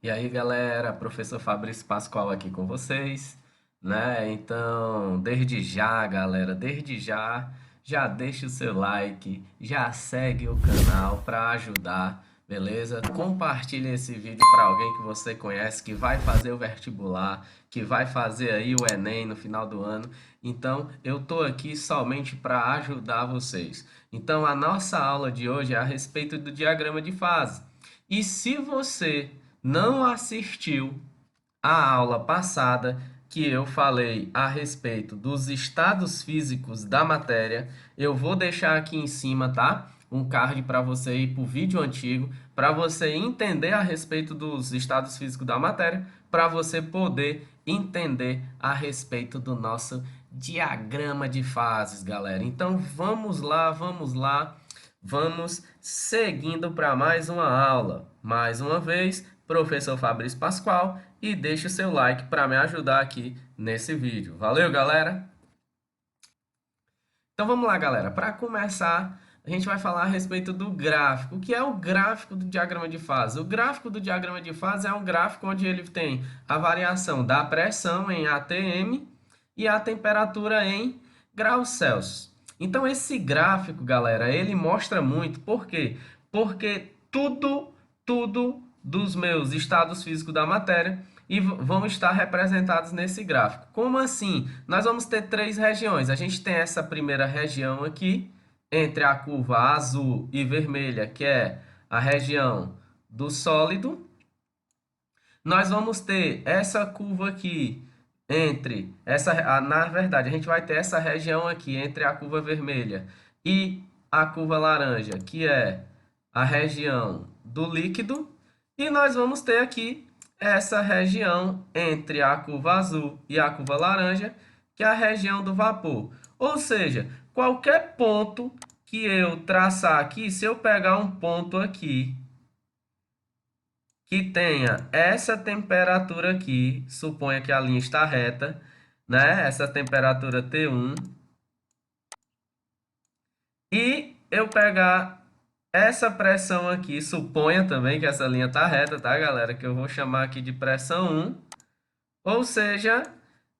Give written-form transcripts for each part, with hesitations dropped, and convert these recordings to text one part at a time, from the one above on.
E aí, galera, professor Fabrício Pascoal aqui com vocês, né? Então, desde já, galera, desde já deixa o seu like, já segue o canal para ajudar, beleza? Compartilhe esse vídeo para alguém que você conhece que vai fazer o vestibular, que vai fazer aí o Enem no final do ano. Então, eu tô aqui somente para ajudar vocês. Então, a nossa aula de hoje é a respeito do diagrama de fase. E se você não assistiu a aula passada que eu falei a respeito dos estados físicos da matéria, eu vou deixar aqui em cima, tá? Um card para você ir para o vídeo antigo, para você entender a respeito dos estados físicos da matéria, para você poder entender a respeito do nosso diagrama de fases, galera. Então vamos lá, vamos seguindo para mais uma aula. Mais uma vez, professor Fabrício Pascoal, e deixe o seu like para me ajudar aqui nesse vídeo. Valeu, galera! Então vamos lá, galera. Para começar, a gente vai falar a respeito do gráfico. O que é o gráfico do diagrama de fase? O gráfico do diagrama de fase é um gráfico onde ele tem a variação da pressão em ATM e a temperatura em graus Celsius. Então esse gráfico, galera, ele mostra muito. Por quê? Porque tudo dos meus estados físicos da matéria e vão estar representados nesse gráfico. Como assim? Nós vamos ter três regiões. A gente tem essa primeira região aqui, entre a curva azul e vermelha, que é a região do sólido. Nós vamos ter essa curva aqui, na verdade, a gente vai ter essa região aqui, entre a curva vermelha e a curva laranja, que é a região do líquido. E nós vamos ter aqui essa região entre a curva azul e a curva laranja, que é a região do vapor. Ou seja, qualquer ponto que eu traçar aqui, se eu pegar um ponto aqui que tenha essa temperatura aqui, suponha que a linha está reta, né? Essa temperatura T1, e eu pegar essa pressão aqui, suponha também que essa linha está reta, tá, galera? Que eu vou chamar aqui de pressão 1. Ou seja,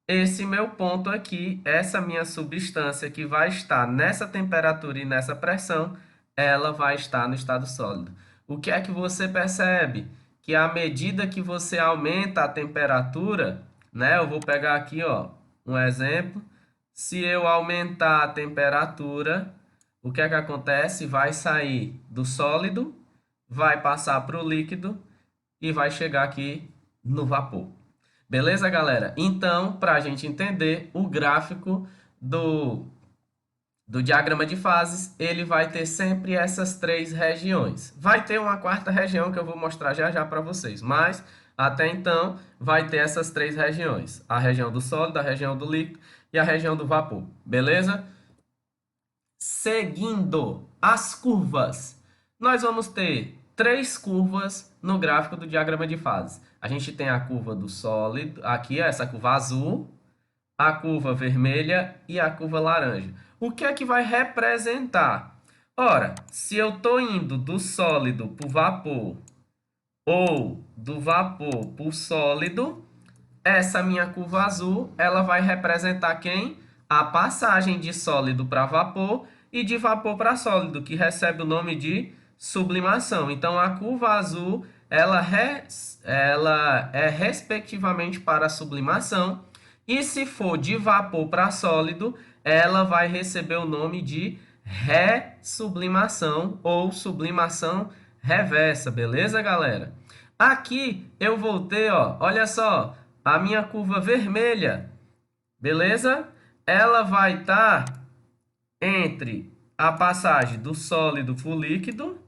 esse meu ponto aqui, essa minha substância que vai estar nessa temperatura e nessa pressão, ela vai estar no estado sólido. O que é que você percebe? Que à medida que você aumenta a temperatura, né? Eu vou pegar aqui, ó, um exemplo. Se eu aumentar a temperatura, o que é que acontece? Vai sair do sólido, vai passar para o líquido e vai chegar aqui no vapor. Beleza, galera? Então, para a gente entender o gráfico do diagrama de fases, ele vai ter sempre essas três regiões. Vai ter uma quarta região que eu vou mostrar já para vocês, mas até então vai ter essas três regiões. A região do sólido, a região do líquido e a região do vapor. Beleza? Seguindo as curvas, nós vamos ter três curvas no gráfico do diagrama de fases. A gente tem a curva do sólido, aqui essa curva azul, a curva vermelha e a curva laranja. O que é que vai representar? Ora, se eu estou indo do sólido para o vapor ou do vapor para o sólido, essa minha curva azul, ela vai representar quem? A passagem de sólido para vapor e de vapor para sólido, que recebe o nome de sublimação. Então, a curva azul, ela é respectivamente para a sublimação, e se for de vapor para sólido, ela vai receber o nome de ressublimação ou sublimação reversa, beleza, galera? Aqui eu vou ter, ó, olha só, a minha curva vermelha, beleza? Ela vai estar entre a passagem do sólido para o líquido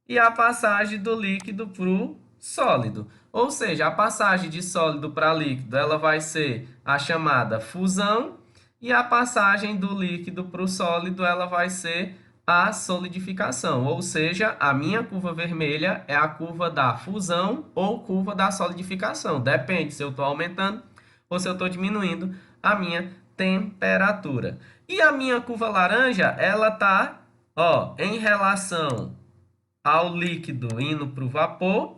e a passagem do líquido para o sólido. Ou seja, a passagem de sólido para líquido, ela vai ser a chamada fusão, e a passagem do líquido para o sólido, ela vai ser a solidificação. Ou seja, a minha curva vermelha é a curva da fusão ou curva da solidificação. Depende se eu estou aumentando ou se eu estou diminuindo a minha temperatura. E a minha curva laranja, ela tá, ó, em relação ao líquido indo para o vapor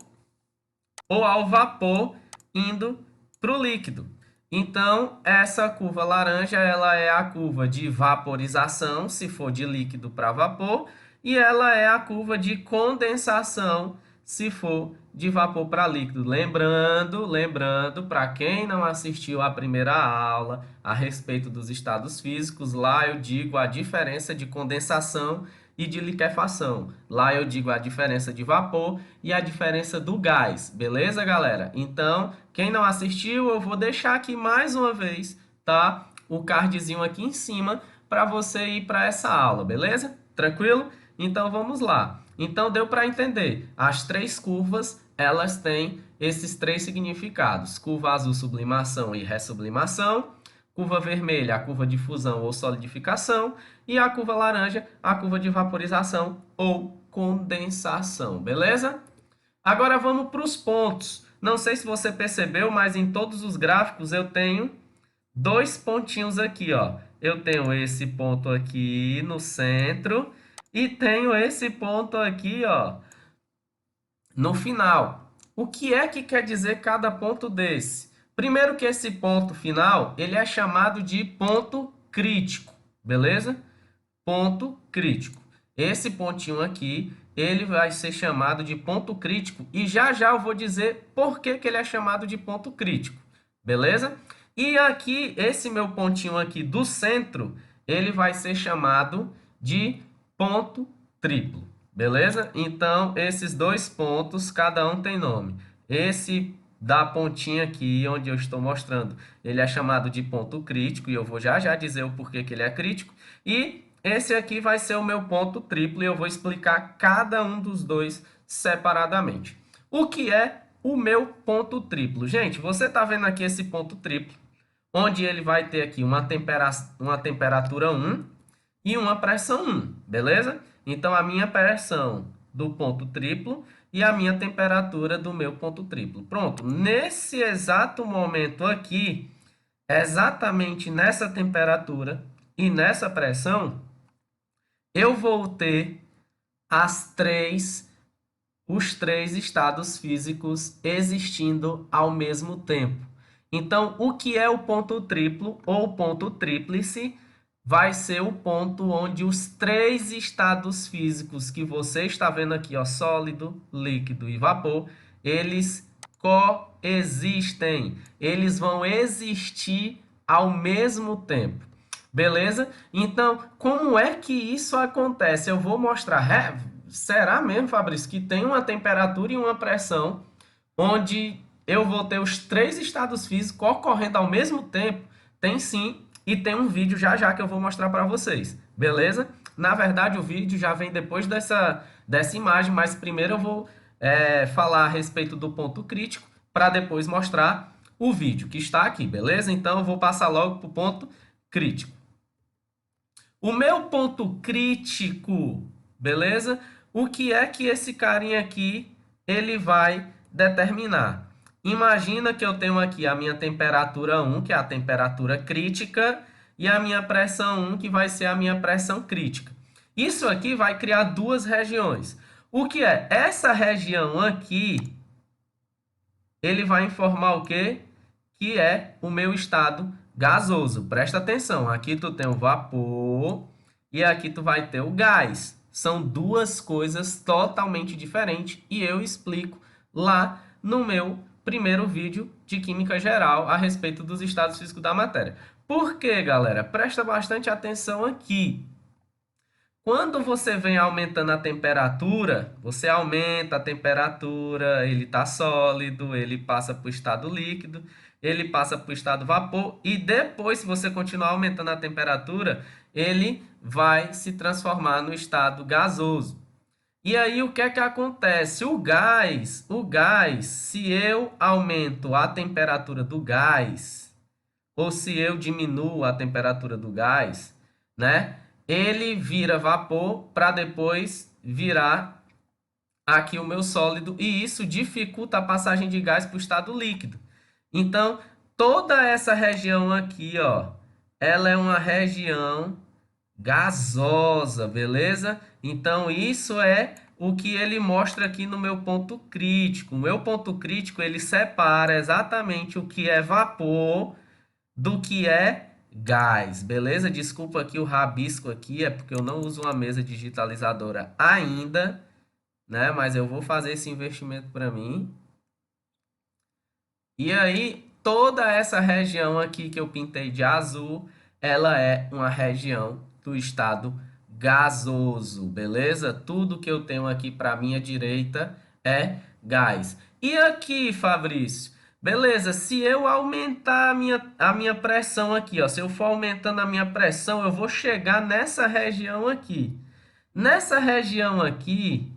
ou ao vapor indo para o líquido. Então, essa curva laranja, ela é a curva de vaporização, se for de líquido para vapor, e ela é a curva de condensação, se for de vapor para líquido. Lembrando, para quem não assistiu à primeira aula a respeito dos estados físicos, lá eu digo a diferença de condensação e de liquefação. Lá eu digo a diferença de vapor e a diferença do gás, beleza, galera? Então, quem não assistiu, eu vou deixar aqui mais uma vez, tá? O cardzinho aqui em cima para você ir para essa aula, beleza? Tranquilo? Então, vamos lá. Então, deu para entender. As três curvas, elas têm esses três significados. Curva azul, sublimação e ressublimação. Curva vermelha, a curva de fusão ou solidificação. E a curva laranja, a curva de vaporização ou condensação, beleza? Agora vamos para os pontos. Não sei se você percebeu, mas em todos os gráficos eu tenho dois pontinhos aqui, ó. Eu tenho esse ponto aqui no centro e tenho esse ponto aqui, ó, no final. O que é que quer dizer cada ponto desse? Primeiro que esse ponto final, ele é chamado de ponto crítico, beleza? Ponto crítico. Esse pontinho aqui, ele vai ser chamado de ponto crítico e já já eu vou dizer por que que ele é chamado de ponto crítico, beleza? E aqui, esse meu pontinho aqui do centro, ele vai ser chamado de ponto triplo, beleza? Então, esses dois pontos, cada um tem nome. Esse da pontinha aqui, onde eu estou mostrando, ele é chamado de ponto crítico, e eu vou já já dizer o porquê que ele é crítico. E esse aqui vai ser o meu ponto triplo, e eu vou explicar cada um dos dois separadamente. O que é o meu ponto triplo? Gente, você está vendo aqui esse ponto triplo, onde ele vai ter aqui uma temperatura 1 e uma pressão 1, beleza? Então, a minha pressão do ponto triplo e a minha temperatura do meu ponto triplo. Pronto, nesse exato momento aqui, exatamente nessa temperatura e nessa pressão, eu vou ter os três estados físicos existindo ao mesmo tempo. Então, o que é o ponto triplo ou ponto tríplice? Vai ser o ponto onde os três estados físicos que você está vendo aqui, ó, sólido, líquido e vapor, eles coexistem. Eles vão existir ao mesmo tempo. Beleza? Então, como é que isso acontece? Eu vou mostrar. Será mesmo, Fabrício, que tem uma temperatura e uma pressão onde eu vou ter os três estados físicos ocorrendo ao mesmo tempo? Tem sim. E tem um vídeo já já que eu vou mostrar para vocês, beleza? Na verdade, o vídeo já vem depois dessa imagem, mas primeiro eu vou falar a respeito do ponto crítico para depois mostrar o vídeo que está aqui, beleza? Então, eu vou passar logo para o ponto crítico. O meu ponto crítico, beleza? O que é que esse carinha aqui ele vai determinar? Imagina que eu tenho aqui a minha temperatura 1, que é a temperatura crítica, e a minha pressão 1, que vai ser a minha pressão crítica. Isso aqui vai criar duas regiões. O que é? Essa região aqui, ele vai informar o quê? Que é o meu estado gasoso. Presta atenção, aqui tu tem o vapor e aqui tu vai ter o gás. São duas coisas totalmente diferentes e eu explico lá no meu primeiro vídeo de Química Geral a respeito dos estados físicos da matéria. Por quê, galera? Presta bastante atenção aqui. Quando você vem aumentando a temperatura, você aumenta a temperatura, ele está sólido, ele passa para o estado líquido, ele passa para o estado vapor e depois, se você continuar aumentando a temperatura, ele vai se transformar no estado gasoso. E aí, o que é que acontece? O gás, se eu aumento a temperatura do gás, ou se eu diminuo a temperatura do gás, né? Ele vira vapor para depois virar aqui o meu sólido, e isso dificulta a passagem de gás para o estado líquido. Então, toda essa região aqui, ó, ela é uma região gasosa, beleza? Então, isso é o que ele mostra aqui no meu ponto crítico. O meu ponto crítico, ele separa exatamente o que é vapor do que é gás, beleza? Desculpa aqui o rabisco aqui, é porque eu não uso uma mesa digitalizadora ainda, né? Mas eu vou fazer esse investimento para mim. E aí, toda essa região aqui que eu pintei de azul, ela é uma região do estado gasoso, beleza? Tudo que eu tenho aqui para minha direita é gás. E aqui, Fabrício? Beleza, se eu aumentar a minha pressão aqui, ó, se eu for aumentando a minha pressão, eu vou chegar nessa região aqui. Nessa região aqui,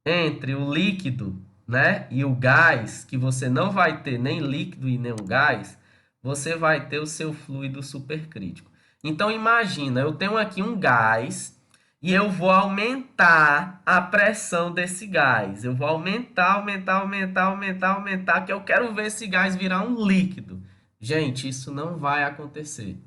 entre o líquido, né, e o gás, que você não vai ter nem líquido e nem um gás, você vai ter o seu fluido supercrítico. Então imagina, eu tenho aqui um gás e eu vou aumentar a pressão desse gás. Eu vou aumentar, que eu quero ver esse gás virar um líquido. Gente, isso não vai acontecer.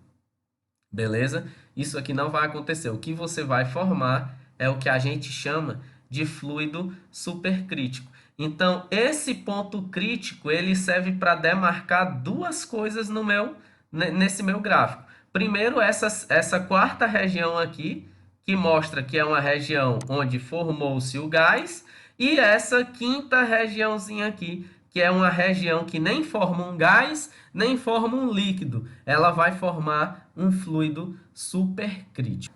Beleza? Isso aqui não vai acontecer. O que você vai formar é o que a gente chama de fluido supercrítico. Então, esse ponto crítico, ele serve para demarcar duas coisas nesse meu gráfico. Primeiro, essa quarta região aqui, que mostra que é uma região onde formou-se o gás, e essa quinta regiãozinha aqui, que é uma região que nem forma um gás, nem forma um líquido. Ela vai formar um fluido supercrítico.